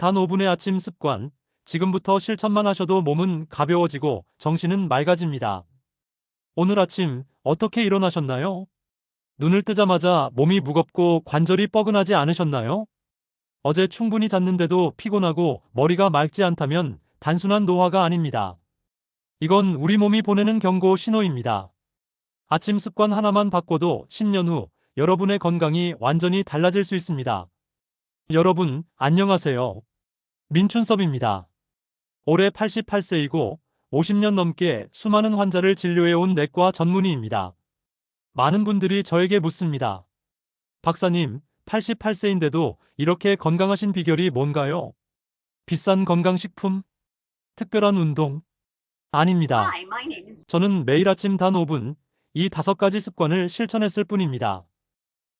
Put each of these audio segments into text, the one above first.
단 5분의 아침 습관. 지금부터 실천만 하셔도 몸은 가벼워지고 정신은 맑아집니다. 오늘 아침 어떻게 일어나셨나요? 눈을 뜨자마자 몸이 무겁고 관절이 뻐근하지 않으셨나요? 어제 충분히 잤는데도 피곤하고 머리가 맑지 않다면 단순한 노화가 아닙니다. 이건 우리 몸이 보내는 경고 신호입니다. 아침 습관 하나만 바꿔도 10년 후 여러분의 건강이 완전히 달라질 수 있습니다. 여러분, 안녕하세요. 민춘섭입니다. 올해 88세이고 50년 넘게 수많은 환자를 진료해온 내과 전문의입니다. 많은 분들이 저에게 묻습니다. 박사님, 88세인데도 이렇게 건강하신 비결이 뭔가요? 비싼 건강식품? 특별한 운동? 아닙니다. 저는 매일 아침 단 5분, 이 5가지 습관을 실천했을 뿐입니다.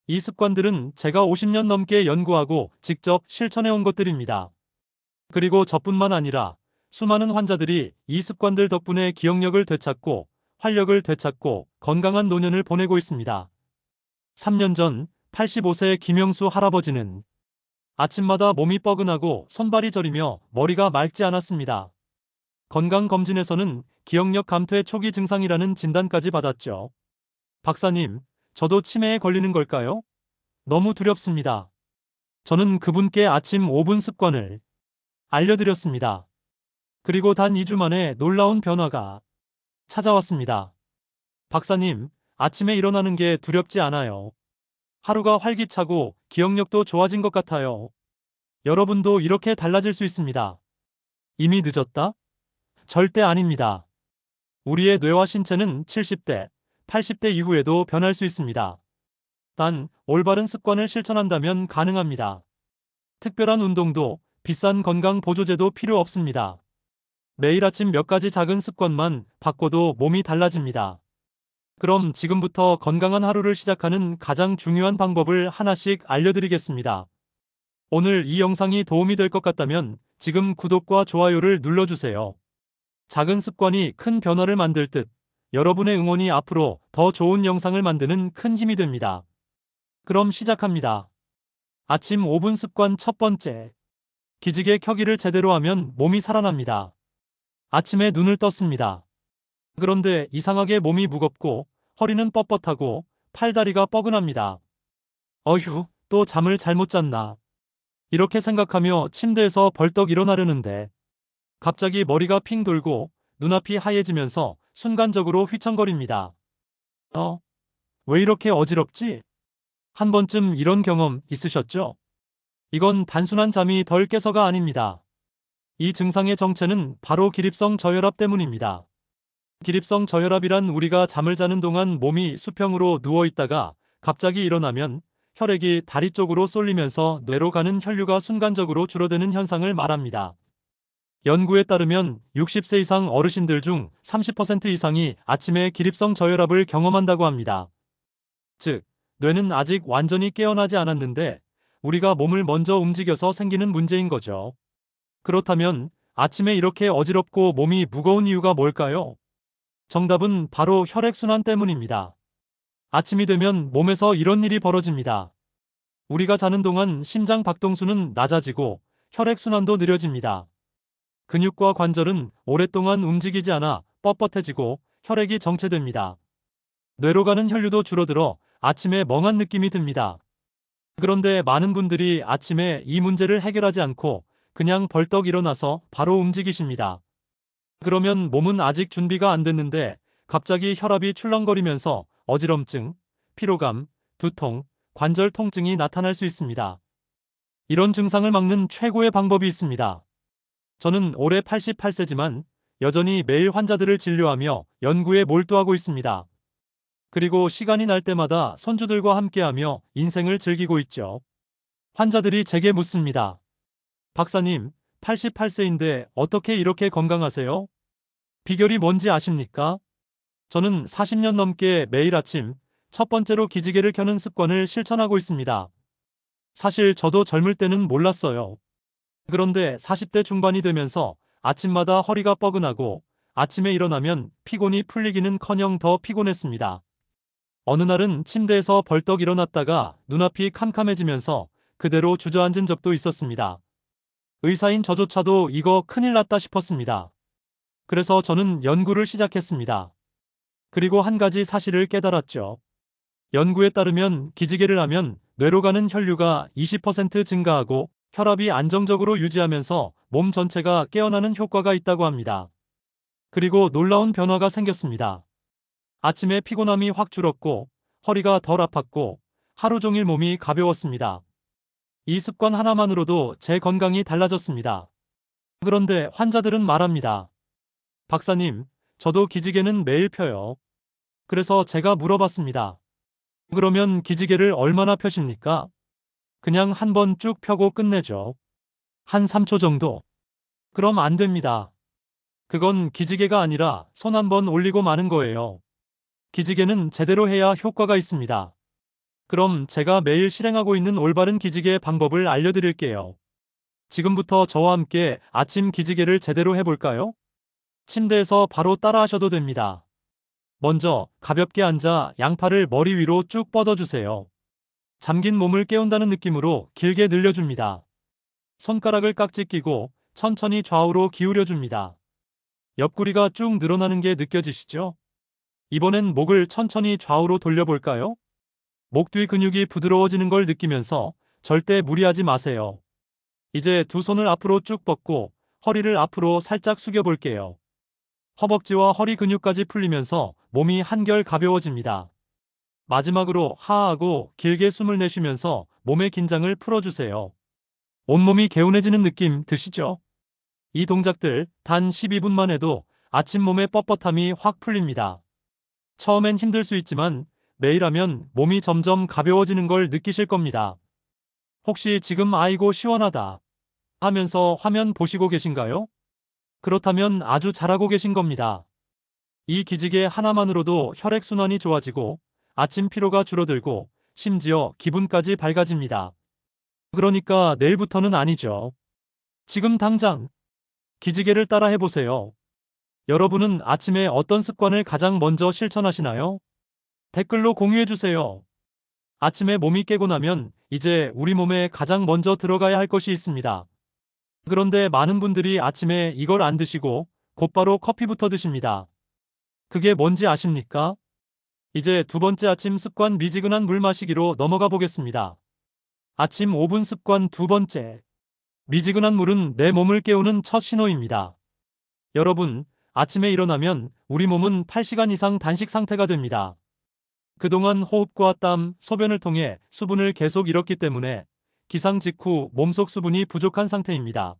이 습관들은 제가 50년 넘게 연구하고 직접 실천해온 것들입니다. 그리고 저뿐만 아니라 수많은 환자들이 이 습관들 덕분에 기억력을 되찾고 활력을 되찾고 건강한 노년을 보내고 있습니다. 3년 전 85세 김영수 할아버지는 아침마다 몸이 뻐근하고 손발이 저리며 머리가 맑지 않았습니다. 건강검진에서는 기억력 감퇴 초기 증상이라는 진단까지 받았죠. 박사님, 저도 치매에 걸리는 걸까요? 너무 두렵습니다. 저는 그분께 아침 5분 습관을 알려드렸습니다. 그리고 단 2주 만에 놀라운 변화가 찾아왔습니다. 박사님, 아침에 일어나는 게 두렵지 않아요. 하루가 활기차고 기억력도 좋아진 것 같아요. 여러분도 이렇게 달라질 수 있습니다. 이미 늦었다? 절대 아닙니다. 우리의 뇌와 신체는 70대, 80대 이후에도 변할 수 있습니다. 단, 올바른 습관을 실천한다면 가능합니다. 특별한 운동도 비싼 건강 보조제도 필요 없습니다. 매일 아침 몇 가지 작은 습관만 바꿔도 몸이 달라집니다. 그럼 지금부터 건강한 하루를 시작하는 가장 중요한 방법을 하나씩 알려드리겠습니다. 오늘 이 영상이 도움이 될 것 같다면 지금 구독과 좋아요를 눌러주세요. 작은 습관이 큰 변화를 만들 듯 여러분의 응원이 앞으로 더 좋은 영상을 만드는 큰 힘이 됩니다. 그럼 시작합니다. 아침 5분 습관 첫 번째. 기지개 켜기를 제대로 하면 몸이 살아납니다. 아침에 눈을 떴습니다. 그런데 이상하게 몸이 무겁고 허리는 뻣뻣하고 팔다리가 뻐근합니다. 어휴, 또 잠을 잘못 잤나. 이렇게 생각하며 침대에서 벌떡 일어나려는데 갑자기 머리가 핑 돌고 눈앞이 하얘지면서 순간적으로 휘청거립니다. 왜 이렇게 어지럽지? 한 번쯤 이런 경험 있으셨죠? 이건 단순한 잠이 덜 깨서가 아닙니다. 이 증상의 정체는 바로 기립성 저혈압 때문입니다. 기립성 저혈압이란 우리가 잠을 자는 동안 몸이 수평으로 누워 있다가 갑자기 일어나면 혈액이 다리 쪽으로 쏠리면서 뇌로 가는 혈류가 순간적으로 줄어드는 현상을 말합니다. 연구에 따르면 60세 이상 어르신들 중 30% 이상이 아침에 기립성 저혈압을 경험한다고 합니다. 즉, 뇌는 아직 완전히 깨어나지 않았는데 우리가 몸을 먼저 움직여서 생기는 문제인 거죠. 그렇다면 아침에 이렇게 어지럽고 몸이 무거운 이유가 뭘까요? 정답은 바로 혈액순환 때문입니다. 아침이 되면 몸에서 이런 일이 벌어집니다. 우리가 자는 동안 심장 박동수는 낮아지고 혈액순환도 느려집니다. 근육과 관절은 오랫동안 움직이지 않아 뻣뻣해지고 혈액이 정체됩니다. 뇌로 가는 혈류도 줄어들어 아침에 멍한 느낌이 듭니다. 그런데 많은 분들이 아침에 이 문제를 해결하지 않고 그냥 벌떡 일어나서 바로 움직이십니다. 그러면 몸은 아직 준비가 안 됐는데 갑자기 혈압이 출렁거리면서 어지럼증, 피로감, 두통, 관절 통증이 나타날 수 있습니다. 이런 증상을 막는 최고의 방법이 있습니다. 저는 올해 88세지만 여전히 매일 환자들을 진료하며 연구에 몰두하고 있습니다. 그리고 시간이 날 때마다 손주들과 함께하며 인생을 즐기고 있죠. 환자들이 제게 묻습니다. 박사님, 88세인데 어떻게 이렇게 건강하세요? 비결이 뭔지 아십니까? 저는 40년 넘게 매일 아침 첫 번째로 기지개를 켜는 습관을 실천하고 있습니다. 사실 저도 젊을 때는 몰랐어요. 그런데 40대 중반이 되면서 아침마다 허리가 뻐근하고 아침에 일어나면 피곤이 풀리기는커녕 더 피곤했습니다. 어느 날은 침대에서 벌떡 일어났다가 눈앞이 캄캄해지면서 그대로 주저앉은 적도 있었습니다. 의사인 저조차도 이거 큰일 났다 싶었습니다. 그래서 저는 연구를 시작했습니다. 그리고 한 가지 사실을 깨달았죠. 연구에 따르면 기지개를 하면 뇌로 가는 혈류가 20% 증가하고 혈압이 안정적으로 유지하면서 몸 전체가 깨어나는 효과가 있다고 합니다. 그리고 놀라운 변화가 생겼습니다. 아침에 피곤함이 확 줄었고 허리가 덜 아팠고 하루 종일 몸이 가벼웠습니다. 이 습관 하나만으로도 제 건강이 달라졌습니다. 그런데 환자들은 말합니다. 박사님, 저도 기지개는 매일 펴요. 그래서 제가 물어봤습니다. 그러면 기지개를 얼마나 펴십니까? 그냥 한 번 쭉 펴고 끝내죠. 한 3초 정도? 그럼 안 됩니다. 그건 기지개가 아니라 손 한 번 올리고 마는 거예요. 기지개는 제대로 해야 효과가 있습니다. 그럼 제가 매일 실행하고 있는 올바른 기지개 방법을 알려드릴게요. 지금부터 저와 함께 아침 기지개를 제대로 해볼까요? 침대에서 바로 따라하셔도 됩니다. 먼저 가볍게 앉아 양팔을 머리 위로 쭉 뻗어주세요. 잠긴 몸을 깨운다는 느낌으로 길게 늘려줍니다. 손가락을 깍지 끼고 천천히 좌우로 기울여줍니다. 옆구리가 쭉 늘어나는 게 느껴지시죠? 이번엔 목을 천천히 좌우로 돌려볼까요? 목 뒤 근육이 부드러워지는 걸 느끼면서 절대 무리하지 마세요. 이제 두 손을 앞으로 쭉 뻗고 허리를 앞으로 살짝 숙여볼게요. 허벅지와 허리 근육까지 풀리면서 몸이 한결 가벼워집니다. 마지막으로 하하하고 길게 숨을 내쉬면서 몸의 긴장을 풀어주세요. 온몸이 개운해지는 느낌 드시죠? 이 동작들 단 12분만 해도 아침 몸의 뻣뻣함이 확 풀립니다. 처음엔 힘들 수 있지만 매일 하면 몸이 점점 가벼워지는 걸 느끼실 겁니다. 혹시 지금 아이고 시원하다 하면서 화면 보시고 계신가요? 그렇다면 아주 잘하고 계신 겁니다. 이 기지개 하나만으로도 혈액순환이 좋아지고 아침 피로가 줄어들고 심지어 기분까지 밝아집니다. 그러니까 내일부터는 아니죠. 지금 당장 기지개를 따라 해보세요. 여러분은 아침에 어떤 습관을 가장 먼저 실천하시나요? 댓글로 공유해주세요. 아침에 몸이 깨고 나면 이제 우리 몸에 가장 먼저 들어가야 할 것이 있습니다. 그런데 많은 분들이 아침에 이걸 안 드시고 곧바로 커피부터 드십니다. 그게 뭔지 아십니까? 이제 두 번째 아침 습관 미지근한 물 마시기로 넘어가 보겠습니다. 아침 5분 습관 두 번째. 미지근한 물은 내 몸을 깨우는 첫 신호입니다. 여러분, 아침에 일어나면 우리 몸은 8시간 이상 단식 상태가 됩니다. 그동안 호흡과 땀, 소변을 통해 수분을 계속 잃었기 때문에 기상 직후 몸속 수분이 부족한 상태입니다.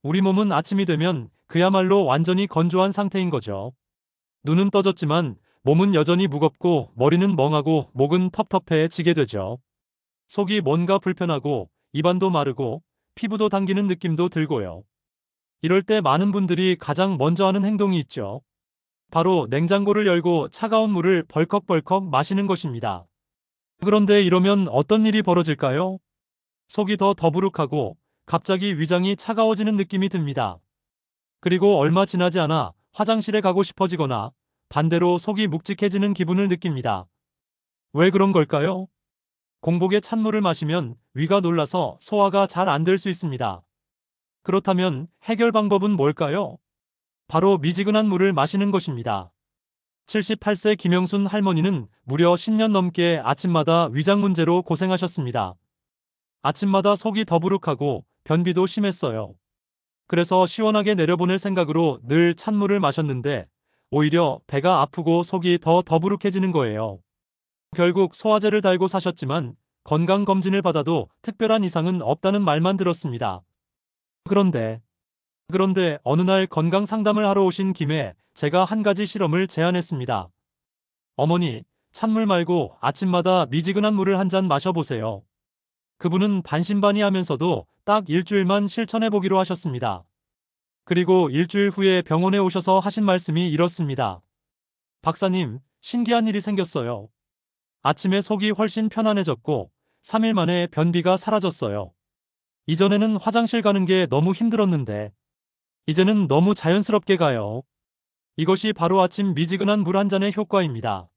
우리 몸은 아침이 되면 그야말로 완전히 건조한 상태인 거죠. 눈은 떠졌지만 몸은 여전히 무겁고 머리는 멍하고 목은 텁텁해지게 되죠. 속이 뭔가 불편하고 입안도 마르고 피부도 당기는 느낌도 들고요. 이럴 때 많은 분들이 가장 먼저 하는 행동이 있죠. 바로 냉장고를 열고 차가운 물을 벌컥벌컥 마시는 것입니다. 그런데 이러면 어떤 일이 벌어질까요? 속이 더 더부룩하고 갑자기 위장이 차가워지는 느낌이 듭니다. 그리고 얼마 지나지 않아 화장실에 가고 싶어지거나 반대로 속이 묵직해지는 기분을 느낍니다. 왜 그런 걸까요? 공복에 찬물을 마시면 위가 놀라서 소화가 잘 안 될 수 있습니다. 그렇다면 해결 방법은 뭘까요? 바로 미지근한 물을 마시는 것입니다. 78세 김영순 할머니는 무려 10년 넘게 아침마다 위장 문제로 고생하셨습니다. 아침마다 속이 더부룩하고 변비도 심했어요. 그래서 시원하게 내려보낼 생각으로 늘 찬물을 마셨는데 오히려 배가 아프고 속이 더 더부룩해지는 거예요. 결국 소화제를 달고 사셨지만 건강검진을 받아도 특별한 이상은 없다는 말만 들었습니다. 그런데 어느 날 건강 상담을 하러 오신 김에 제가 한 가지 실험을 제안했습니다. 어머니, 찬물 말고 아침마다 미지근한 물을 한 잔 마셔보세요. 그분은 반신반의하면서도 딱 일주일만 실천해보기로 하셨습니다. 그리고 일주일 후에 병원에 오셔서 하신 말씀이 이렇습니다. 박사님, 신기한 일이 생겼어요. 아침에 속이 훨씬 편안해졌고 3일 만에 변비가 사라졌어요. 이전에는 화장실 가는 게 너무 힘들었는데 이제는 너무 자연스럽게 가요. 이것이 바로 아침 미지근한 물 한 잔의 효과입니다.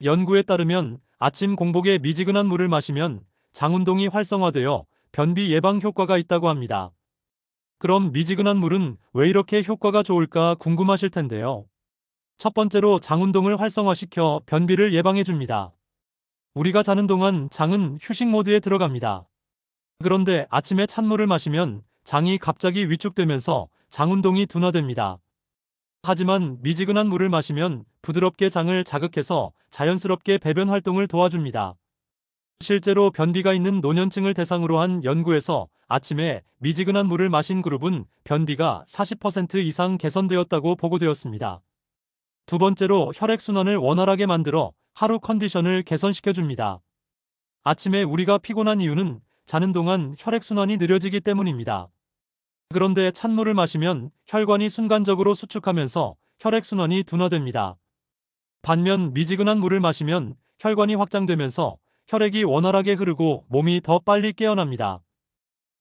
연구에 따르면 아침 공복에 미지근한 물을 마시면 장운동이 활성화되어 변비 예방 효과가 있다고 합니다. 그럼 미지근한 물은 왜 이렇게 효과가 좋을까 궁금하실 텐데요. 첫 번째로 장 운동을 활성화시켜 변비를 예방해 줍니다. 우리가 자는 동안 장은 휴식 모드에 들어갑니다. 그런데 아침에 찬물을 마시면 장이 갑자기 위축되면서 장 운동이 둔화됩니다. 하지만 미지근한 물을 마시면 부드럽게 장을 자극해서 자연스럽게 배변 활동을 도와줍니다. 실제로 변비가 있는 노년층을 대상으로 한 연구에서 아침에 미지근한 물을 마신 그룹은 변비가 40% 이상 개선되었다고 보고되었습니다. 두 번째로 혈액순환을 원활하게 만들어 하루 컨디션을 개선시켜줍니다. 아침에 우리가 피곤한 이유는 자는 동안 혈액순환이 느려지기 때문입니다. 그런데 찬물을 마시면 혈관이 순간적으로 수축하면서 혈액순환이 둔화됩니다. 반면 미지근한 물을 마시면 혈관이 확장되면서 혈액이 원활하게 흐르고 몸이 더 빨리 깨어납니다.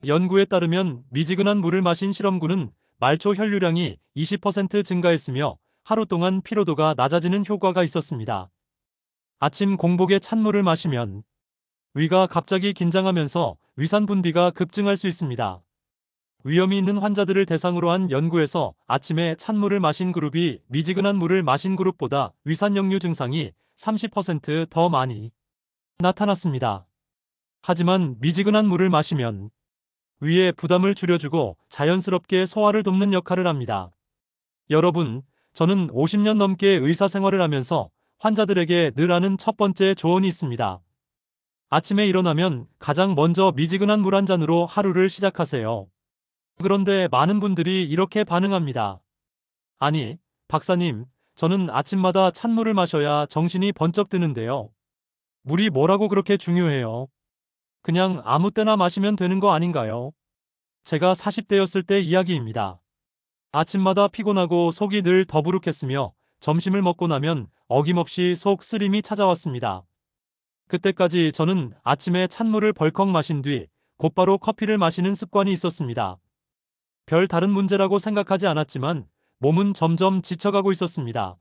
연구에 따르면 미지근한 물을 마신 실험군은 말초 혈류량이 20% 증가했으며 하루 동안 피로도가 낮아지는 효과가 있었습니다. 아침 공복에 찬물을 마시면 위가 갑자기 긴장하면서 위산 분비가 급증할 수 있습니다. 위험이 있는 환자들을 대상으로 한 연구에서 아침에 찬물을 마신 그룹이 미지근한 물을 마신 그룹보다 위산역류 증상이 30% 더 많이 나타났습니다. 하지만 미지근한 물을 마시면 위의 부담을 줄여주고 자연스럽게 소화를 돕는 역할을 합니다. 여러분, 저는 50년 넘게 의사 생활을 하면서 환자들에게 늘 하는 첫 번째 조언이 있습니다. 아침에 일어나면 가장 먼저 미지근한 물 한 잔으로 하루를 시작하세요. 그런데 많은 분들이 이렇게 반응합니다. 아니, 박사님, 저는 아침마다 찬물을 마셔야 정신이 번쩍 드는데요. 물이 뭐라고 그렇게 중요해요? 그냥 아무 때나 마시면 되는 거 아닌가요? 제가 40대였을 때 이야기입니다. 아침마다 피곤하고 속이 늘 더부룩했으며 점심을 먹고 나면 어김없이 속 쓰림이 찾아왔습니다. 그때까지 저는 아침에 찬물을 벌컥 마신 뒤 곧바로 커피를 마시는 습관이 있었습니다. 별 다른 문제라고 생각하지 않았지만 몸은 점점 지쳐가고 있었습니다.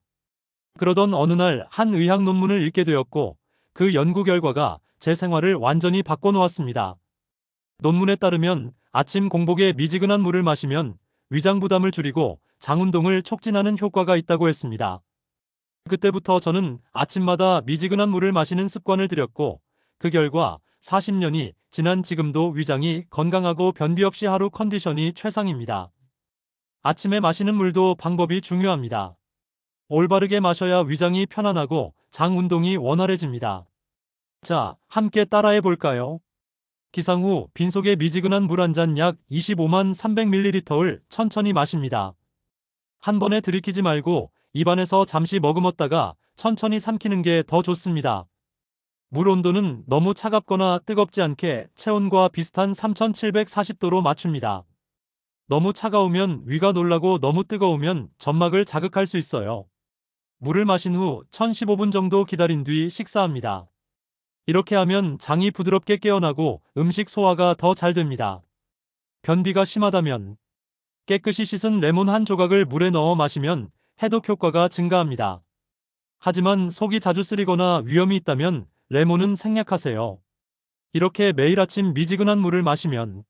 그러던 어느 날 한 의학 논문을 읽게 되었고 그 연구 결과가 제 생활을 완전히 바꿔놓았습니다. 논문에 따르면 아침 공복에 미지근한 물을 마시면 위장 부담을 줄이고 장 운동을 촉진하는 효과가 있다고 했습니다. 그때부터 저는 아침마다 미지근한 물을 마시는 습관을 들였고 그 결과 40년이 지난 지금도 위장이 건강하고 변비 없이 하루 컨디션이 최상입니다. 아침에 마시는 물도 방법이 중요합니다. 올바르게 마셔야 위장이 편안하고 장 운동이 원활해집니다. 자, 함께 따라해 볼까요? 기상 후 빈속에 미지근한 물 한 잔 약 25만 300ml를 천천히 마십니다. 한 번에 들이키지 말고 입안에서 잠시 머금었다가 천천히 삼키는 게 더 좋습니다. 물 온도는 너무 차갑거나 뜨겁지 않게 체온과 비슷한 3740도로 맞춥니다. 너무 차가우면 위가 놀라고 너무 뜨거우면 점막을 자극할 수 있어요. 물을 마신 후 1015분 정도 기다린 뒤 식사합니다. 이렇게 하면 장이 부드럽게 깨어나고 음식 소화가 더 잘 됩니다. 변비가 심하다면 깨끗이 씻은 레몬 한 조각을 물에 넣어 마시면 해독 효과가 증가합니다. 하지만 속이 자주 쓰리거나 위험이 있다면 레몬은 생략하세요. 이렇게 매일 아침 미지근한 물을 마시면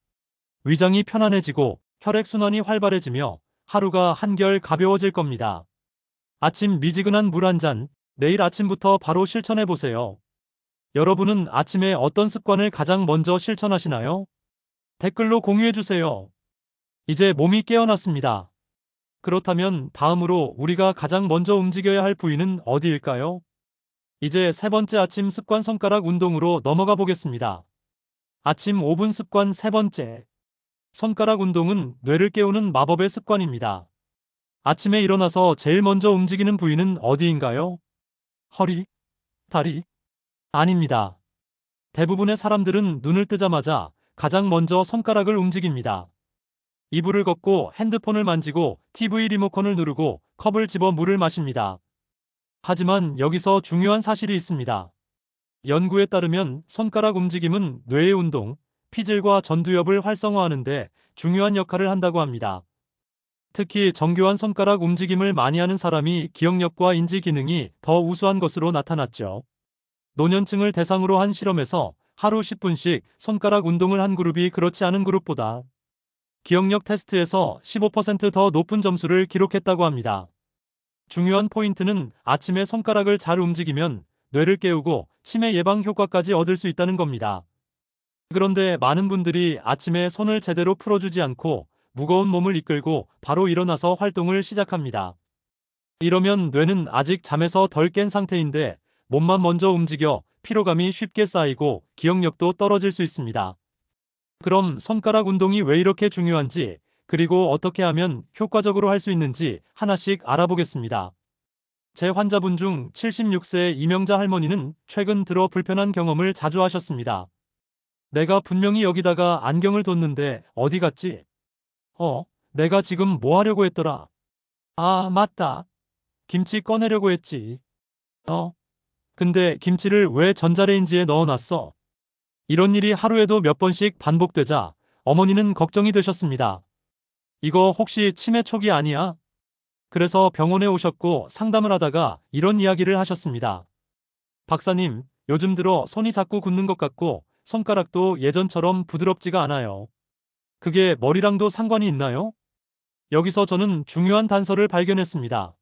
위장이 편안해지고 혈액순환이 활발해지며 하루가 한결 가벼워질 겁니다. 아침 미지근한 물 한 잔, 내일 아침부터 바로 실천해 보세요. 여러분은 아침에 어떤 습관을 가장 먼저 실천하시나요? 댓글로 공유해 주세요. 이제 몸이 깨어났습니다. 그렇다면 다음으로 우리가 가장 먼저 움직여야 할 부위는 어디일까요? 이제 세 번째 아침 습관 손가락 운동으로 넘어가 보겠습니다. 아침 5분 습관 세 번째. 손가락 운동은 뇌를 깨우는 마법의 습관입니다. 아침에 일어나서 제일 먼저 움직이는 부위는 어디인가요? 허리? 다리? 아닙니다. 대부분의 사람들은 눈을 뜨자마자 가장 먼저 손가락을 움직입니다. 이불을 걷고 핸드폰을 만지고 TV 리모컨을 누르고 컵을 집어 물을 마십니다. 하지만 여기서 중요한 사실이 있습니다. 연구에 따르면 손가락 움직임은 뇌의 운동, 피질과 전두엽을 활성화하는 데 중요한 역할을 한다고 합니다. 특히 정교한 손가락 움직임을 많이 하는 사람이 기억력과 인지 기능이 더 우수한 것으로 나타났죠. 노년층을 대상으로 한 실험에서 하루 10분씩 손가락 운동을 한 그룹이 그렇지 않은 그룹보다 기억력 테스트에서 15%더 높은 점수를 기록했다고 합니다. 중요한 포인트는 아침에 손가락을 잘 움직이면 뇌를 깨우고 치매 예방 효과까지 얻을 수 있다는 겁니다. 그런데 많은 분들이 아침에 손을 제대로 풀어주지 않고 무거운 몸을 이끌고 바로 일어나서 활동을 시작합니다. 이러면 뇌는 아직 잠에서 덜 깬 상태인데 몸만 먼저 움직여 피로감이 쉽게 쌓이고 기억력도 떨어질 수 있습니다. 그럼 손가락 운동이 왜 이렇게 중요한지, 그리고 어떻게 하면 효과적으로 할 수 있는지 하나씩 알아보겠습니다. 제 환자분 중 76세 이명자 할머니는 최근 들어 불편한 경험을 자주 하셨습니다. 내가 분명히 여기다가 안경을 뒀는데 어디 갔지? 내가 지금 뭐 하려고 했더라? 아, 맞다. 김치 꺼내려고 했지. 근데 김치를 왜 전자레인지에 넣어놨어? 이런 일이 하루에도 몇 번씩 반복되자 어머니는 걱정이 되셨습니다. 이거 혹시 치매 초기 아니야? 그래서 병원에 오셨고 상담을 하다가 이런 이야기를 하셨습니다. 박사님, 요즘 들어 손이 자꾸 굳는 것 같고 손가락도 예전처럼 부드럽지가 않아요. 그게 머리랑도 상관이 있나요? 여기서 저는 중요한 단서를 발견했습니다.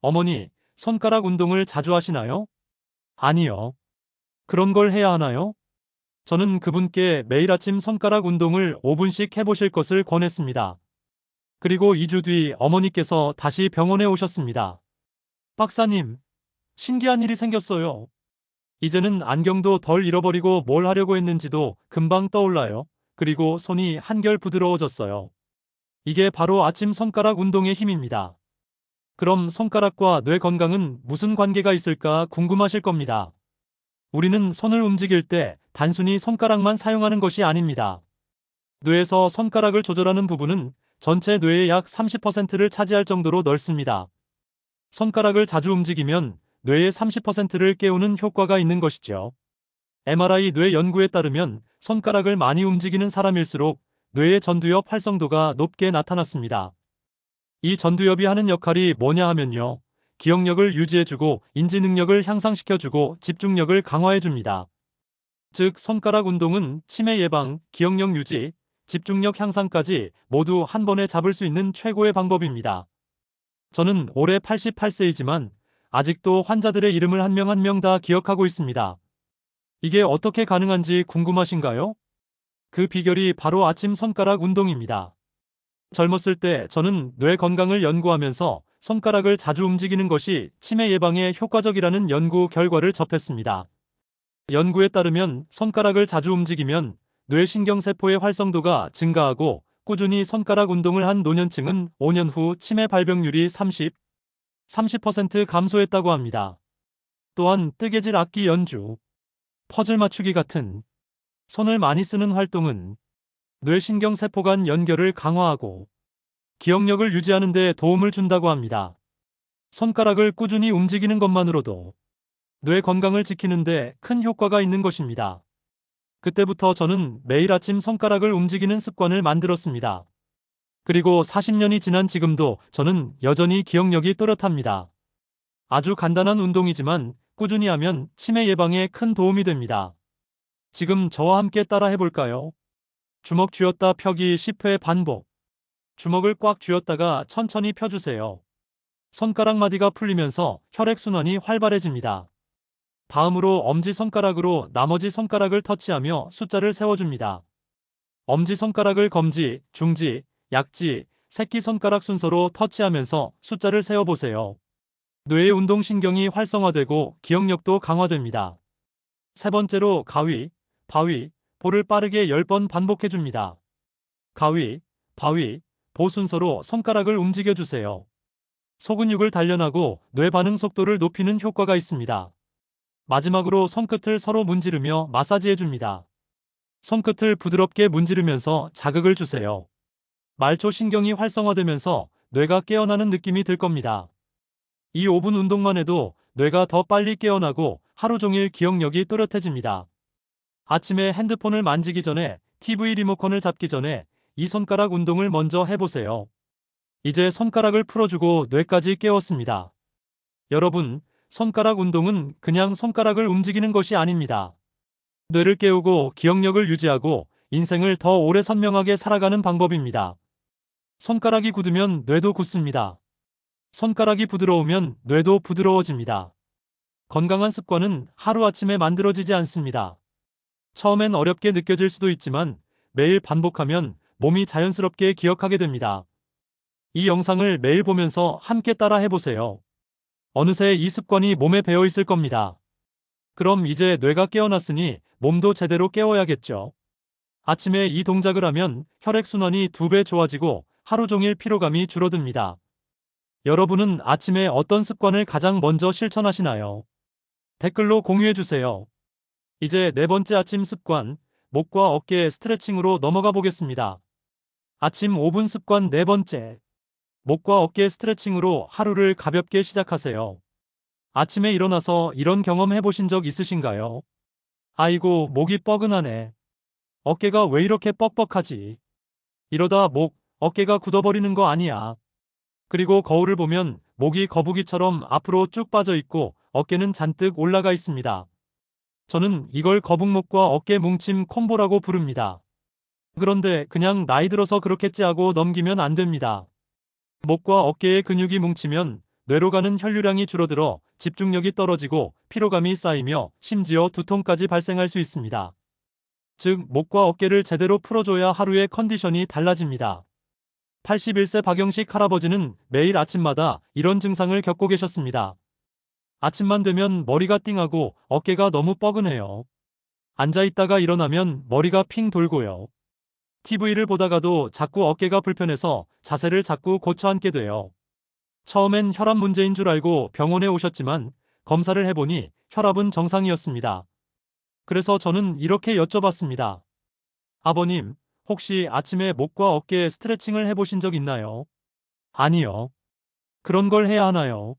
어머니, 손가락 운동을 자주 하시나요? 아니요. 그런 걸 해야 하나요? 저는 그분께 매일 아침 손가락 운동을 5분씩 해보실 것을 권했습니다. 그리고 2주 뒤 어머니께서 다시 병원에 오셨습니다. 박사님, 신기한 일이 생겼어요. 이제는 안경도 덜 잃어버리고 뭘 하려고 했는지도 금방 떠올라요. 그리고 손이 한결 부드러워졌어요. 이게 바로 아침 손가락 운동의 힘입니다. 그럼 손가락과 뇌 건강은 무슨 관계가 있을까 궁금하실 겁니다. 우리는 손을 움직일 때 단순히 손가락만 사용하는 것이 아닙니다. 뇌에서 손가락을 조절하는 부분은 전체 뇌의 약 30%를 차지할 정도로 넓습니다. 손가락을 자주 움직이면 뇌의 30%를 깨우는 효과가 있는 것이죠. MRI 뇌 연구에 따르면 손가락을 많이 움직이는 사람일수록 뇌의 전두엽 활성도가 높게 나타났습니다. 이 전두엽이 하는 역할이 뭐냐 하면요. 기억력을 유지해주고 인지 능력을 향상시켜주고 집중력을 강화해줍니다. 즉, 손가락 운동은 치매 예방, 기억력 유지, 집중력 향상까지 모두 한 번에 잡을 수 있는 최고의 방법입니다. 저는 올해 88세이지만 아직도 환자들의 이름을 한 명 한 명 다 기억하고 있습니다. 이게 어떻게 가능한지 궁금하신가요? 그 비결이 바로 아침 손가락 운동입니다. 젊었을 때 저는 뇌 건강을 연구하면서 손가락을 자주 움직이는 것이 치매 예방에 효과적이라는 연구 결과를 접했습니다. 연구에 따르면 손가락을 자주 움직이면 뇌신경세포의 활성도가 증가하고 꾸준히 손가락 운동을 한 노년층은 5년 후 치매 발병률이 30% 감소했다고 합니다. 또한 뜨개질 악기 연주, 퍼즐 맞추기 같은 손을 많이 쓰는 활동은 뇌신경세포 간 연결을 강화하고 기억력을 유지하는 데 도움을 준다고 합니다. 손가락을 꾸준히 움직이는 것만으로도 뇌 건강을 지키는 데 큰 효과가 있는 것입니다. 그때부터 저는 매일 아침 손가락을 움직이는 습관을 만들었습니다. 그리고 40년이 지난 지금도 저는 여전히 기억력이 또렷합니다. 아주 간단한 운동이지만 꾸준히 하면 치매 예방에 큰 도움이 됩니다. 지금 저와 함께 따라 해볼까요? 주먹 쥐었다 펴기 10회 반복. 주먹을 꽉 쥐었다가 천천히 펴주세요. 손가락 마디가 풀리면서 혈액순환이 활발해집니다. 다음으로 엄지손가락으로 나머지 손가락을 터치하며 숫자를 세워줍니다. 엄지손가락을 검지, 중지, 약지, 새끼손가락 순서로 터치하면서 숫자를 세어보세요. 뇌의 운동신경이 활성화되고 기억력도 강화됩니다. 세 번째로 가위, 바위, 볼을 빠르게 10번 반복해줍니다. 가위, 바위, 보 순서로 손가락을 움직여주세요. 소근육을 단련하고 뇌 반응 속도를 높이는 효과가 있습니다. 마지막으로 손끝을 서로 문지르며 마사지해줍니다. 손끝을 부드럽게 문지르면서 자극을 주세요. 말초 신경이 활성화되면서 뇌가 깨어나는 느낌이 들 겁니다. 이 5분 운동만 해도 뇌가 더 빨리 깨어나고 하루 종일 기억력이 또렷해집니다. 아침에 핸드폰을 만지기 전에, TV 리모컨을 잡기 전에 이 손가락 운동을 먼저 해보세요. 이제 손가락을 풀어주고 뇌까지 깨웠습니다. 여러분, 손가락 운동은 그냥 손가락을 움직이는 것이 아닙니다. 뇌를 깨우고 기억력을 유지하고 인생을 더 오래 선명하게 살아가는 방법입니다. 손가락이 굳으면 뇌도 굳습니다. 손가락이 부드러우면 뇌도 부드러워집니다. 건강한 습관은 하루아침에 만들어지지 않습니다. 처음엔 어렵게 느껴질 수도 있지만 매일 반복하면 몸이 자연스럽게 기억하게 됩니다. 이 영상을 매일 보면서 함께 따라 해보세요. 어느새 이 습관이 몸에 배어 있을 겁니다. 그럼 이제 뇌가 깨어났으니 몸도 제대로 깨워야겠죠. 아침에 이 동작을 하면 혈액순환이 2배 좋아지고 하루 종일 피로감이 줄어듭니다. 여러분은 아침에 어떤 습관을 가장 먼저 실천하시나요? 댓글로 공유해주세요. 이제 네 번째 아침 습관, 목과 어깨 스트레칭으로 넘어가 보겠습니다. 아침 5분 습관 네 번째. 목과 어깨 스트레칭으로 하루를 가볍게 시작하세요. 아침에 일어나서 이런 경험 해보신 적 있으신가요? 아이고, 목이 뻐근하네. 어깨가 왜 이렇게 뻑뻑하지? 이러다 목, 어깨가 굳어버리는 거 아니야. 그리고 거울을 보면 목이 거북이처럼 앞으로 쭉 빠져 있고 어깨는 잔뜩 올라가 있습니다. 저는 이걸 거북목과 어깨 뭉침 콤보라고 부릅니다. 그런데 그냥 나이 들어서 그렇겠지 하고 넘기면 안 됩니다. 목과 어깨의 근육이 뭉치면 뇌로 가는 혈류량이 줄어들어 집중력이 떨어지고 피로감이 쌓이며 심지어 두통까지 발생할 수 있습니다. 즉, 목과 어깨를 제대로 풀어줘야 하루의 컨디션이 달라집니다. 81세 박영식 할아버지는 매일 아침마다 이런 증상을 겪고 계셨습니다. 아침만 되면 머리가 띵하고 어깨가 너무 뻐근해요. 앉아있다가 일어나면 머리가 핑 돌고요. TV를 보다가도 자꾸 어깨가 불편해서 자세를 자꾸 고쳐 앉게 돼요. 처음엔 혈압 문제인 줄 알고 병원에 오셨지만 검사를 해보니 혈압은 정상이었습니다. 그래서 저는 이렇게 여쭤봤습니다. 아버님, 혹시 아침에 목과 어깨 스트레칭을 해보신 적 있나요? 아니요. 그런 걸 해야 하나요?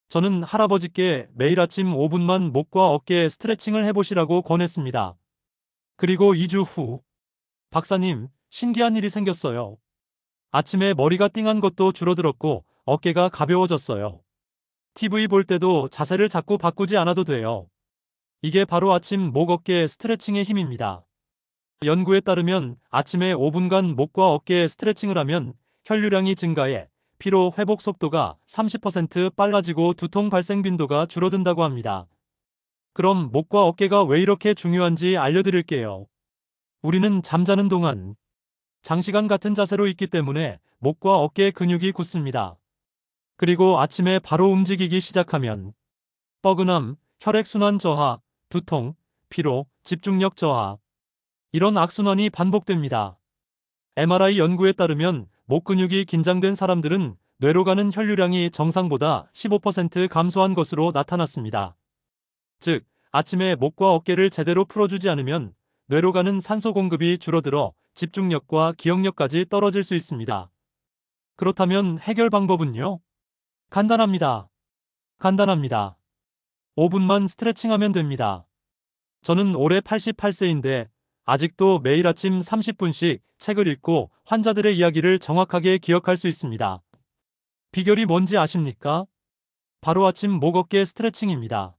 저는 할아버지께 매일 아침 5분만 목과 어깨 스트레칭을 해보시라고 권했습니다. 그리고 2주 후, 박사님, 신기한 일이 생겼어요. 아침에 머리가 띵한 것도 줄어들었고 어깨가 가벼워졌어요. TV 볼 때도 자세를 자꾸 바꾸지 않아도 돼요. 이게 바로 아침 목 어깨 스트레칭의 힘입니다. 연구에 따르면 아침에 5분간 목과 어깨 스트레칭을 하면 혈류량이 증가해 피로 회복 속도가 30% 빨라지고 두통 발생 빈도가 줄어든다고 합니다. 그럼 목과 어깨가 왜 이렇게 중요한지 알려드릴게요. 우리는 잠자는 동안 장시간 같은 자세로 있기 때문에 목과 어깨 근육이 굳습니다. 그리고 아침에 바로 움직이기 시작하면 뻐근함, 혈액순환 저하, 두통, 피로, 집중력 저하, 이런 악순환이 반복됩니다. MRI 연구에 따르면 목 근육이 긴장된 사람들은 뇌로 가는 혈류량이 정상보다 15% 감소한 것으로 나타났습니다. 즉, 아침에 목과 어깨를 제대로 풀어주지 않으면 뇌로 가는 산소 공급이 줄어들어 집중력과 기억력까지 떨어질 수 있습니다. 그렇다면 해결 방법은요? 간단합니다. 간단합니다. 5분만 스트레칭하면 됩니다. 저는 올해 88세인데 아직도 매일 아침 30분씩 책을 읽고 환자들의 이야기를 정확하게 기억할 수 있습니다. 비결이 뭔지 아십니까? 바로 아침 목 어깨 스트레칭입니다.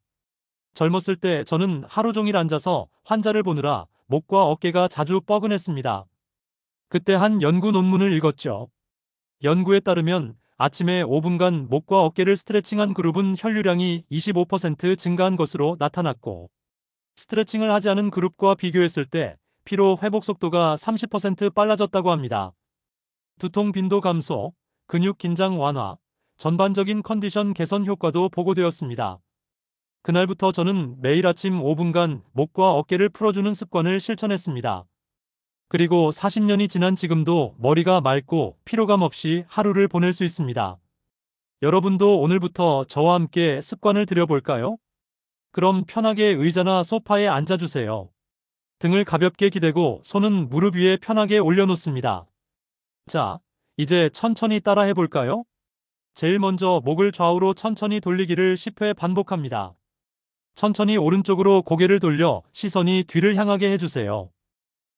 젊었을 때 저는 하루 종일 앉아서 환자를 보느라 목과 어깨가 자주 뻐근했습니다. 그때 한 연구 논문을 읽었죠. 연구에 따르면 아침에 5분간 목과 어깨를 스트레칭한 그룹은 혈류량이 25% 증가한 것으로 나타났고, 스트레칭을 하지 않은 그룹과 비교했을 때 피로 회복 속도가 30% 빨라졌다고 합니다. 두통 빈도 감소, 근육 긴장 완화, 전반적인 컨디션 개선 효과도 보고되었습니다. 그날부터 저는 매일 아침 5분간 목과 어깨를 풀어주는 습관을 실천했습니다. 그리고 40년이 지난 지금도 머리가 맑고 피로감 없이 하루를 보낼 수 있습니다. 여러분도 오늘부터 저와 함께 습관을 들여볼까요? 그럼 편하게 의자나 소파에 앉아주세요. 등을 가볍게 기대고 손은 무릎 위에 편하게 올려놓습니다. 자, 이제 천천히 따라 해볼까요? 제일 먼저 목을 좌우로 천천히 돌리기를 10회 반복합니다. 천천히 오른쪽으로 고개를 돌려 시선이 뒤를 향하게 해주세요.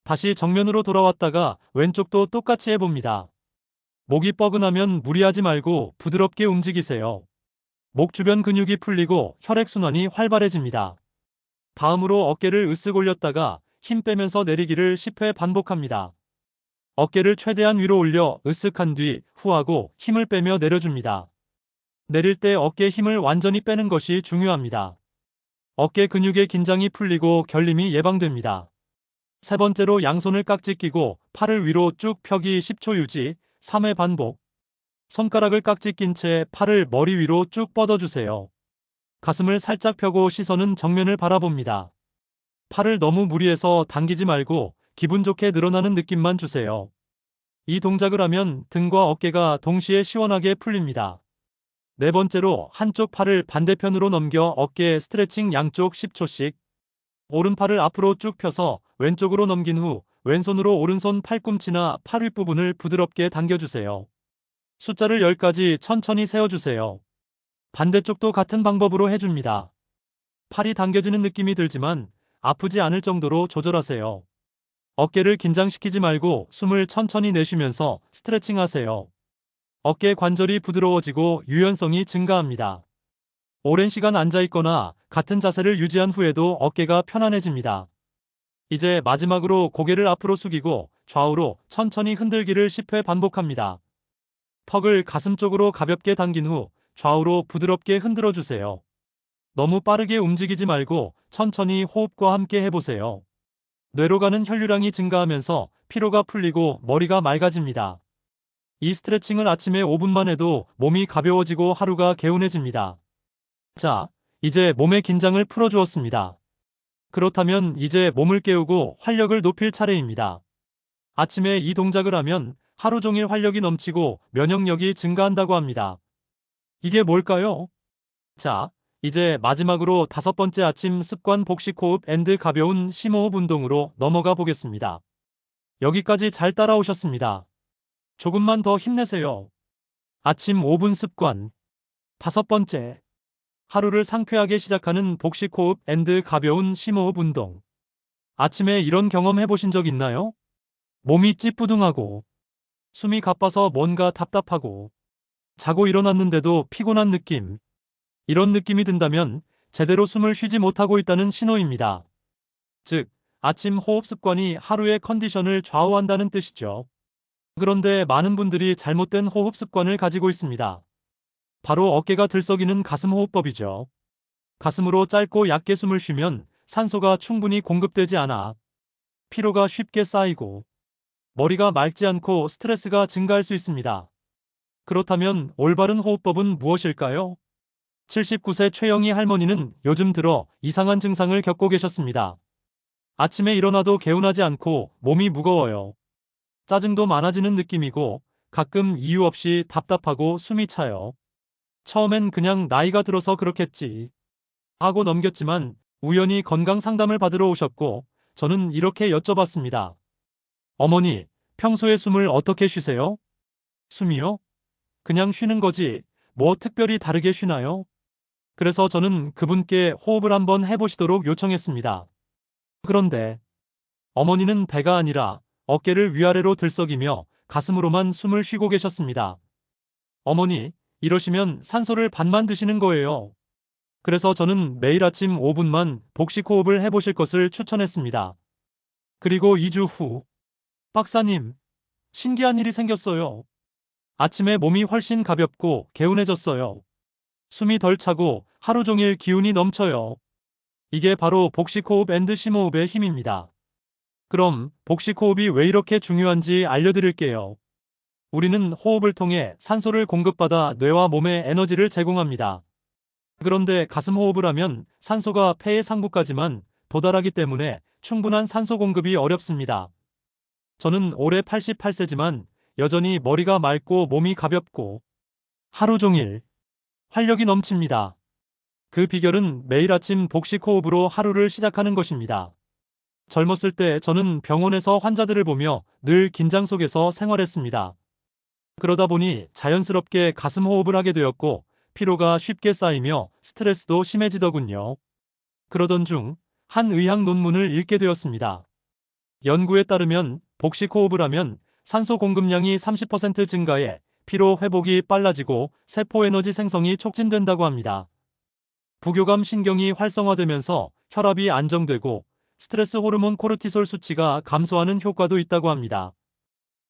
다시 정면으로 돌아왔다가 왼쪽도 똑같이 해봅니다. 목이 뻐근하면 무리하지 말고 부드럽게 움직이세요. 목 주변 근육이 풀리고 혈액순환이 활발해집니다. 다음으로 어깨를 으쓱 올렸다가 힘 빼면서 내리기를 10회 반복합니다. 어깨를 최대한 위로 올려 으쓱한 뒤 후하고 힘을 빼며 내려줍니다. 내릴 때 어깨 힘을 완전히 빼는 것이 중요합니다. 어깨 근육의 긴장이 풀리고 결림이 예방됩니다. 세 번째로 양손을 깍지 끼고 팔을 위로 쭉 펴기 10초 유지, 3회 반복. 손가락을 깍지 낀 채 팔을 머리 위로 쭉 뻗어주세요. 가슴을 살짝 펴고 시선은 정면을 바라봅니다. 팔을 너무 무리해서 당기지 말고 기분 좋게 늘어나는 느낌만 주세요. 이 동작을 하면 등과 어깨가 동시에 시원하게 풀립니다. 네 번째로 한쪽 팔을 반대편으로 넘겨 어깨 스트레칭 양쪽 10초씩. 오른팔을 앞으로 쭉 펴서 왼쪽으로 넘긴 후 왼손으로 오른손 팔꿈치나 팔 윗부분을 부드럽게 당겨주세요. 숫자를 10까지 천천히 세어주세요. 반대쪽도 같은 방법으로 해줍니다. 팔이 당겨지는 느낌이 들지만 아프지 않을 정도로 조절하세요. 어깨를 긴장시키지 말고 숨을 천천히 내쉬면서 스트레칭 하세요. 어깨 관절이 부드러워지고 유연성이 증가합니다. 오랜 시간 앉아있거나 같은 자세를 유지한 후에도 어깨가 편안해집니다. 이제 마지막으로 고개를 앞으로 숙이고 좌우로 천천히 흔들기를 10회 반복합니다. 턱을 가슴 쪽으로 가볍게 당긴 후 좌우로 부드럽게 흔들어 주세요. 너무 빠르게 움직이지 말고 천천히 호흡과 함께 해보세요. 뇌로 가는 혈류량이 증가하면서 피로가 풀리고 머리가 맑아집니다. 이 스트레칭을 아침에 5분만 해도 몸이 가벼워지고 하루가 개운해집니다. 자, 이제 몸의 긴장을 풀어주었습니다. 그렇다면 이제 몸을 깨우고 활력을 높일 차례입니다. 아침에 이 동작을 하면 하루 종일 활력이 넘치고 면역력이 증가한다고 합니다. 이게 뭘까요? 자, 이제 마지막으로 5번째 아침 습관 복식 호흡 앤드 가벼운 심호흡 운동으로 넘어가 보겠습니다. 여기까지 잘 따라오셨습니다. 조금만 더 힘내세요. 아침 5분 습관. 5번째. 하루를 상쾌하게 시작하는 복식 호흡 앤드 가벼운 심호흡 운동. 아침에 이런 경험 해보신 적 있나요? 몸이 찌뿌둥하고, 숨이 가빠서 뭔가 답답하고, 자고 일어났는데도 피곤한 느낌. 이런 느낌이 든다면 제대로 숨을 쉬지 못하고 있다는 신호입니다. 즉, 아침 호흡 습관이 하루의 컨디션을 좌우한다는 뜻이죠. 그런데 많은 분들이 잘못된 호흡 습관을 가지고 있습니다. 바로 어깨가 들썩이는 가슴 호흡법이죠. 가슴으로 짧고 얕게 숨을 쉬면 산소가 충분히 공급되지 않아 피로가 쉽게 쌓이고 머리가 맑지 않고 스트레스가 증가할 수 있습니다. 그렇다면 올바른 호흡법은 무엇일까요? 79세 최영희 할머니는 요즘 들어 이상한 증상을 겪고 계셨습니다. 아침에 일어나도 개운하지 않고 몸이 무거워요. 짜증도 많아지는 느낌이고 가끔 이유 없이 답답하고 숨이 차요. 처음엔 그냥 나이가 들어서 그렇겠지 하고 넘겼지만 우연히 건강 상담을 받으러 오셨고 저는 이렇게 여쭤봤습니다. 어머니, 평소에 숨을 어떻게 쉬세요? 숨이요? 그냥 쉬는 거지 뭐 특별히 다르게 쉬나요? 그래서 저는 그분께 호흡을 한번 해보시도록 요청했습니다. 그런데 어머니는 배가 아니라 어깨를 위아래로 들썩이며 가슴으로만 숨을 쉬고 계셨습니다. 어머니, 이러시면 산소를 반만 드시는 거예요. 그래서 저는 매일 아침 5분만 복식 호흡을 해보실 것을 추천했습니다. 그리고 2주 후, 박사님, 신기한 일이 생겼어요. 아침에 몸이 훨씬 가볍고 개운해졌어요. 숨이 덜 차고 하루 종일 기운이 넘쳐요. 이게 바로 복식 호흡 앤드 심호흡의 힘입니다. 그럼 복식 호흡이 왜 이렇게 중요한지 알려드릴게요. 우리는 호흡을 통해 산소를 공급받아 뇌와 몸에 에너지를 제공합니다. 그런데 가슴 호흡을 하면 산소가 폐의 상부까지만 도달하기 때문에 충분한 산소 공급이 어렵습니다. 저는 올해 88세지만 여전히 머리가 맑고 몸이 가볍고 하루 종일 활력이 넘칩니다. 그 비결은 매일 아침 복식 호흡으로 하루를 시작하는 것입니다. 젊었을 때 저는 병원에서 환자들을 보며 늘 긴장 속에서 생활했습니다. 그러다 보니 자연스럽게 가슴 호흡을 하게 되었고 피로가 쉽게 쌓이며 스트레스도 심해지더군요. 그러던 중 한 의학 논문을 읽게 되었습니다. 연구에 따르면 복식 호흡을 하면 산소 공급량이 30% 증가해 피로 회복이 빨라지고 세포 에너지 생성이 촉진된다고 합니다. 부교감 신경이 활성화되면서 혈압이 안정되고 스트레스 호르몬 코르티솔 수치가 감소하는 효과도 있다고 합니다.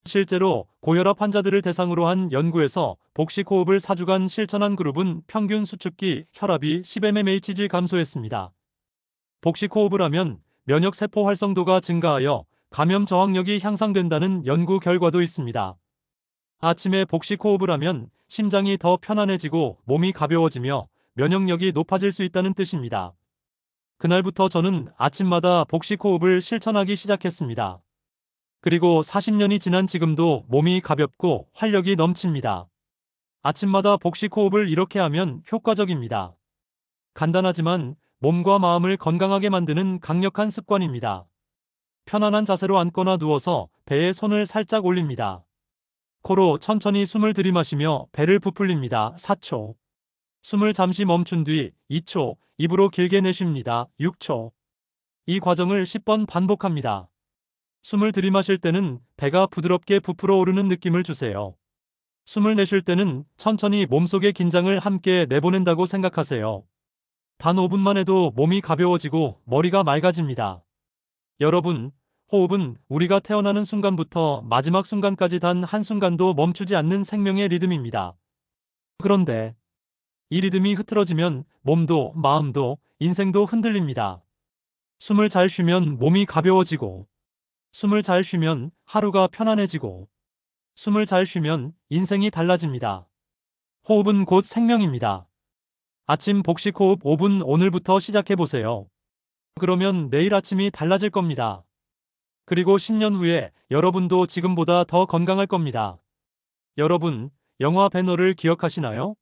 실제로 고혈압 환자들을 대상으로 한 연구에서 복식 호흡을 4주간 실천한 그룹은 평균 수축기 혈압이 10mmHg 감소했습니다. 복식 호흡을 하면 면역 세포 활성도가 증가하여 감염 저항력이 향상된다는 연구 결과도 있습니다. 아침에 복식 호흡을 하면 심장이 더 편안해지고 몸이 가벼워지며 면역력이 높아질 수 있다는 뜻입니다. 그날부터 저는 아침마다 복식 호흡을 실천하기 시작했습니다. 그리고 40년이 지난 지금도 몸이 가볍고 활력이 넘칩니다. 아침마다 복식 호흡을 이렇게 하면 효과적입니다. 간단하지만 몸과 마음을 건강하게 만드는 강력한 습관입니다. 편안한 자세로 앉거나 누워서 배에 손을 살짝 올립니다. 코로 천천히 숨을 들이마시며 배를 부풀립니다. 4초. 숨을 잠시 멈춘 뒤 2초, 입으로 길게 내쉽니다. 6초. 이 과정을 10번 반복합니다. 숨을 들이마실 때는 배가 부드럽게 부풀어 오르는 느낌을 주세요. 숨을 내쉴 때는 천천히 몸속의 긴장을 함께 내보낸다고 생각하세요. 단 5분만 해도 몸이 가벼워지고 머리가 맑아집니다. 여러분, 호흡은 우리가 태어나는 순간부터 마지막 순간까지 단 한순간도 멈추지 않는 생명의 리듬입니다. 그런데 이 리듬이 흐트러지면 몸도 마음도 인생도 흔들립니다. 숨을 잘 쉬면 몸이 가벼워지고, 숨을 잘 쉬면 하루가 편안해지고, 숨을 잘 쉬면 인생이 달라집니다. 호흡은 곧 생명입니다. 아침 복식 호흡 5분 오늘부터 시작해보세요. 그러면 내일 아침이 달라질 겁니다. 그리고 10년 후에 여러분도 지금보다 더 건강할 겁니다. 여러분, 영화 배너를 기억하시나요?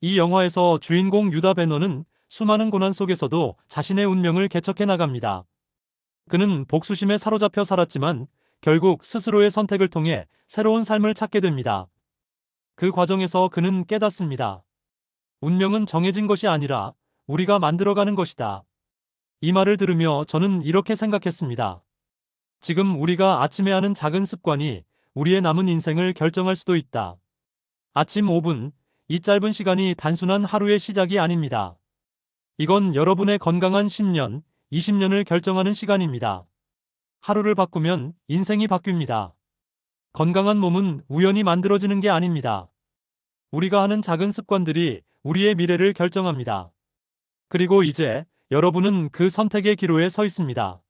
이 영화에서 주인공 유다 배너는 수많은 고난 속에서도 자신의 운명을 개척해 나갑니다. 그는 복수심에 사로잡혀 살았지만 결국 스스로의 선택을 통해 새로운 삶을 찾게 됩니다. 그 과정에서 그는 깨닫습니다. 운명은 정해진 것이 아니라 우리가 만들어가는 것이다. 이 말을 들으며 저는 이렇게 생각했습니다. 지금 우리가 아침에 하는 작은 습관이 우리의 남은 인생을 결정할 수도 있다. 아침 5분, 이 짧은 시간이 단순한 하루의 시작이 아닙니다. 이건 여러분의 건강한 10년, 20년을 결정하는 시간입니다. 하루를 바꾸면 인생이 바뀝니다. 건강한 몸은 우연히 만들어지는 게 아닙니다. 우리가 하는 작은 습관들이 우리의 미래를 결정합니다. 그리고 이제 여러분은 그 선택의 기로에 서 있습니다.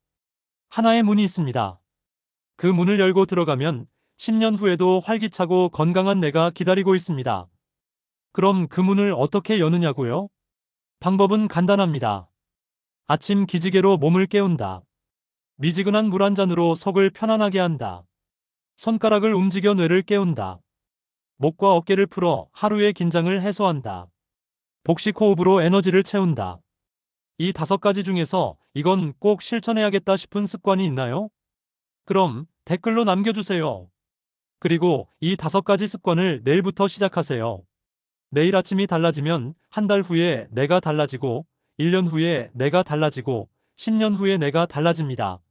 하나의 문이 있습니다. 그 문을 열고 들어가면 10년 후에도 활기차고 건강한 내가 기다리고 있습니다. 그럼 그 문을 어떻게 여느냐고요? 방법은 간단합니다. 아침 기지개로 몸을 깨운다. 미지근한 물 한 잔으로 속을 편안하게 한다. 손가락을 움직여 뇌를 깨운다. 목과 어깨를 풀어 하루의 긴장을 해소한다. 복식 호흡으로 에너지를 채운다. 이 5가지 중에서 이건 꼭 실천해야겠다 싶은 습관이 있나요? 그럼 댓글로 남겨주세요. 그리고 이 5가지 습관을 내일부터 시작하세요. 내일 아침이 달라지면 한 달 후에 내가 달라지고, 1년 후에 내가 달라지고, 10년 후에 내가 달라집니다.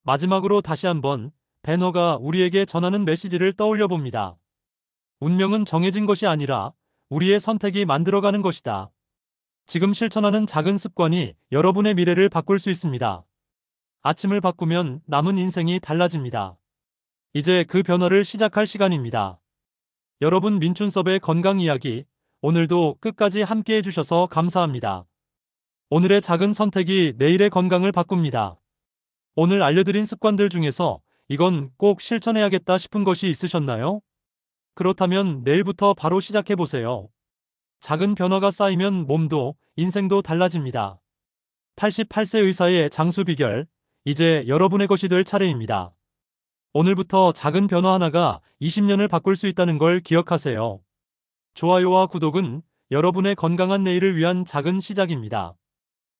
마지막으로 다시 한번 배너가 우리에게 전하는 메시지를 떠올려 봅니다. 운명은 정해진 것이 아니라 우리의 선택이 만들어가는 것이다. 지금 실천하는 작은 습관이 여러분의 미래를 바꿀 수 있습니다. 아침을 바꾸면 남은 인생이 달라집니다. 이제 그 변화를 시작할 시간입니다. 여러분, 민춘섭의 건강 이야기, 오늘도 끝까지 함께 해주셔서 감사합니다. 오늘의 작은 선택이 내일의 건강을 바꿉니다. 오늘 알려드린 습관들 중에서 이건 꼭 실천해야겠다 싶은 것이 있으셨나요? 그렇다면 내일부터 바로 시작해보세요. 작은 변화가 쌓이면 몸도 인생도 달라집니다. 88세 의사의 장수 비결, 이제 여러분의 것이 될 차례입니다. 오늘부터 작은 변화 하나가 20년을 바꿀 수 있다는 걸 기억하세요. 좋아요와 구독은 여러분의 건강한 내일을 위한 작은 시작입니다.